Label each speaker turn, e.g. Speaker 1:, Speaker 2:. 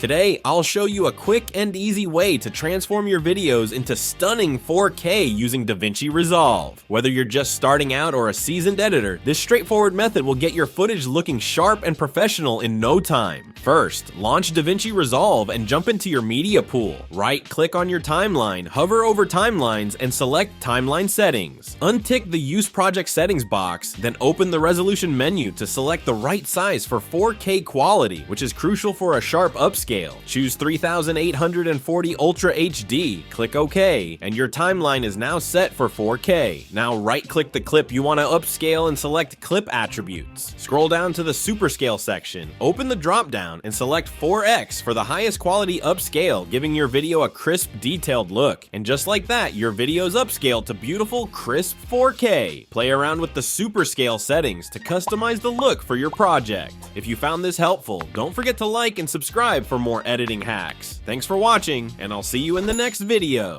Speaker 1: Today, I'll show you a quick and easy way to transform your videos into stunning 4K using DaVinci Resolve. Whether you're just starting out or a seasoned editor, this straightforward method will get your footage looking sharp and professional in no time. First, launch DaVinci Resolve and jump into your media pool. Right-click on your timeline, hover over timelines, and select Timeline Settings. Untick the Use Project Settings box, then open the Resolution menu to select the right size for 4K quality, which is crucial for a sharp upscale. Choose 3840 Ultra HD, click OK, and your timeline is now set for 4K. Now right-click the clip you want to upscale and select Clip Attributes. Scroll down to the Superscale section, open the drop-down, and select 4X for the highest quality upscale, giving your video a crisp, detailed look. And just like that, your video's upscaled to beautiful, crisp 4K. Play around with the Superscale settings to customize the look for your project. If you found this helpful, don't forget to like and subscribe for more editing hacks. Thanks for watching, and I'll see you in the next video.